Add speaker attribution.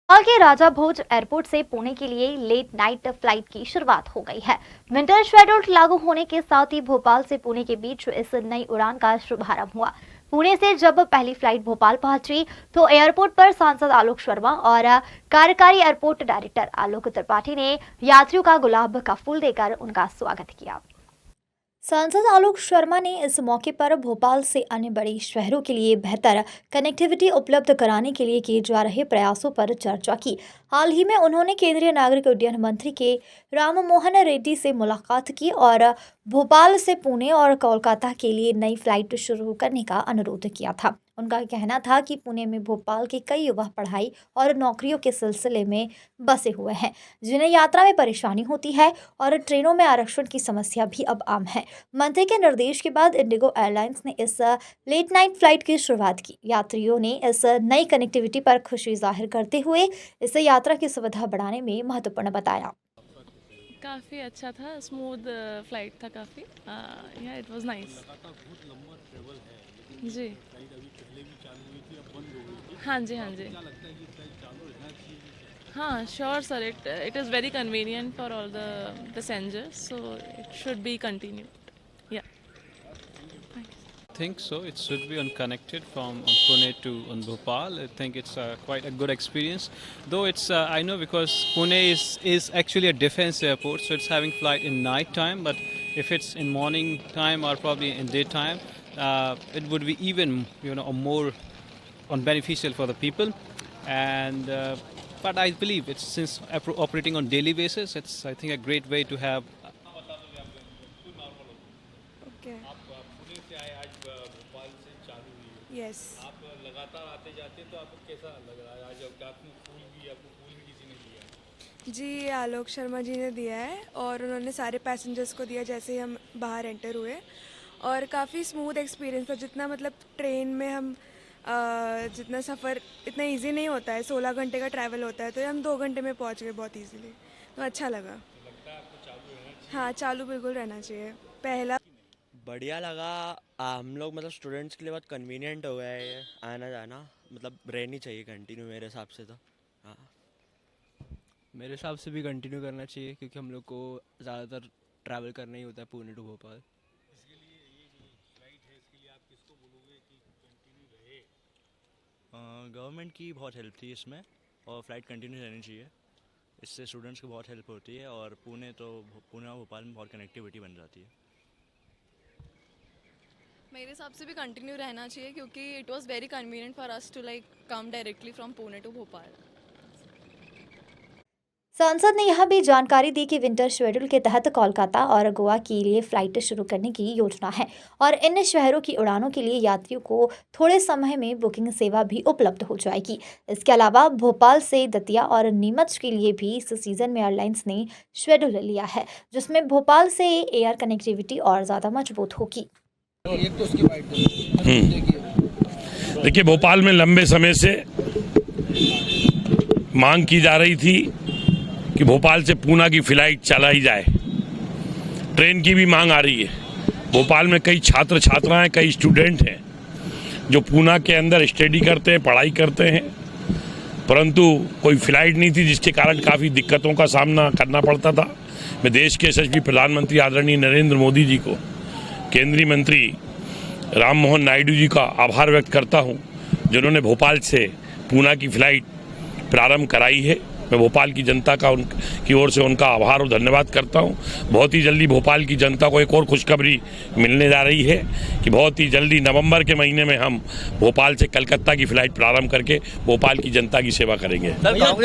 Speaker 1: भोपाल के राजा भोज एयरपोर्ट से पुणे के लिए लेट नाइट फ्लाइट की शुरुआत हो गई है। विंटर शेड्यूल लागू होने के साथ ही भोपाल से पुणे के बीच इस नई उड़ान का शुभारंभ हुआ। पुणे से जब पहली फ्लाइट भोपाल पहुंची तो एयरपोर्ट पर सांसद आलोक शर्मा और कार्यकारी एयरपोर्ट डायरेक्टर आलोक त्रिपाठी ने यात्रियों का गुलाब का फूल देकर उनका स्वागत किया। सांसद आलोक शर्मा ने इस मौके पर भोपाल से अन्य बड़े शहरों के लिए बेहतर कनेक्टिविटी उपलब्ध कराने के लिए किए जा रहे प्रयासों पर चर्चा की। हाल ही में उन्होंने केंद्रीय नागरिक उड्डयन मंत्री के राम मोहन रेड्डी से मुलाकात की और भोपाल से पुणे और कोलकाता के लिए नई फ्लाइट शुरू करने का अनुरोध किया था। उनका कहना था कि पुणे में भोपाल के कई युवा पढ़ाई और नौकरियों के सिलसिले में बसे हुए हैं, जिन्हें यात्रा में परेशानी होती है और ट्रेनों में आरक्षण की समस्या भी अब आम है। मंत्री के निर्देश के बाद इंडिगो एयरलाइंस ने इस लेट नाइट फ्लाइट की शुरुआत की। यात्रियों ने इस नई कनेक्टिविटी पर खुशी जाहिर करते हुए इसे यात्रा की सुविधा बढ़ाने में महत्वपूर्ण बताया।
Speaker 2: काफ़ी अच्छा था, स्मूथ फ्लाइट था काफ़ी। या इट वाज नाइस। जी हाँ जी हाँ जी हाँ sure sir, it is very convenient for all the passengers, so it should be continued. या
Speaker 3: think so. It should be unconnected from Pune to Bhopal. I think it's quite a good experience. Though it's I know because Pune is actually a defense airport, so it's having flight in night time. But if it's in morning time or probably in daytime, it would be even more beneficial for the people. And but I believe it's since operating on daily basis, it's I think a great way to have.
Speaker 4: Yes,
Speaker 5: आप लगातार आते जाते हैं तो आपको कैसा लग रहा है आज आपको फूल भी किसी ने दिया?
Speaker 4: जी आलोक शर्मा जी ने दिया है और उन्होंने सारे पैसेंजर्स को दिया जैसे ही हम बाहर एंटर हुए, और काफ़ी स्मूथ एक्सपीरियंस था। जितना मतलब ट्रेन में हम जितना सफ़र इतना इजी नहीं होता है, 16 घंटे का ट्रैवल होता है, तो हम 2 घंटे में पहुंच गए बहुत इजीली, तो अच्छा लगा।
Speaker 5: लगता है आपको चालू रहना चाहिए?
Speaker 4: हाँ, चालू बिल्कुल रहना चाहिए। पहला
Speaker 6: बढ़िया लगा। हम लोग मतलब स्टूडेंट्स के लिए बहुत कन्वीनियंट हो गया है ये आना जाना, मतलब रहनी चाहिए कंटिन्यू मेरे हिसाब से तो। हाँ,
Speaker 7: मेरे हिसाब से भी कंटिन्यू करना चाहिए क्योंकि हम लोग को ज़्यादातर ट्रैवल करना ही होता है पुणे टू भोपाल।
Speaker 5: इसके लिए ये जो फ्लाइट है इसके लिए आप किसको बोलोगे कि कंटिन्यू रहे?
Speaker 8: गवर्नमेंट की बहुत हेल्प थी इसमें और फ्लाइट कंटिन्यू रहनी चाहिए। इससे स्टूडेंट्स को बहुत हेल्प होती है और पुणे और भोपाल में बहुत कनेक्टिविटी बन जाती है।
Speaker 9: मेरे हिसाब से भी कंटिन्यू रहना चाहिए क्योंकि it was very convenient for us to come directly from Pune to Bhopal.
Speaker 1: सांसद ने यह भी जानकारी दी कि विंटर शेड्यूल के तहत कोलकाता और गोवा के लिए फ्लाइट शुरू करने की योजना है और इन शहरों की उड़ानों के लिए यात्रियों को थोड़े समय में बुकिंग सेवा भी उपलब्ध हो जाएगी। इसके अलावा भोपाल से दतिया और नीमच के लिए भी इस सीजन में एयरलाइंस ने शेड्यूल लिया है, जिसमें भोपाल से एयर कनेक्टिविटी और ज़्यादा मजबूत होगी।
Speaker 10: देखिए, भोपाल में लंबे समय से मांग की जा रही थी कि भोपाल से पूना की फ्लाइट चलाई जाए। ट्रेन की भी मांग आ रही है। भोपाल में कई छात्र छात्राएं, कई स्टूडेंट हैं जो पूना के अंदर स्टडी करते हैं, पढ़ाई करते हैं, परंतु कोई फ्लाइट नहीं थी जिसके कारण काफ़ी दिक्कतों का सामना करना पड़ता था। मैं देश के यशस्वी प्रधानमंत्री आदरणीय नरेंद्र मोदी जी को, केंद्रीय मंत्री राम मोहन नायडू जी का आभार व्यक्त करता हूं, जिन्होंने भोपाल से पूना की फ्लाइट प्रारंभ कराई है। मैं भोपाल की जनता का की ओर से उनका आभार और धन्यवाद करता हूं। बहुत ही जल्दी भोपाल की जनता को एक और खुशखबरी मिलने जा रही है कि बहुत ही जल्दी नवंबर के महीने में हम भोपाल से कलकत्ता की फ्लाइट प्रारंभ करके भोपाल की जनता की सेवा करेंगे।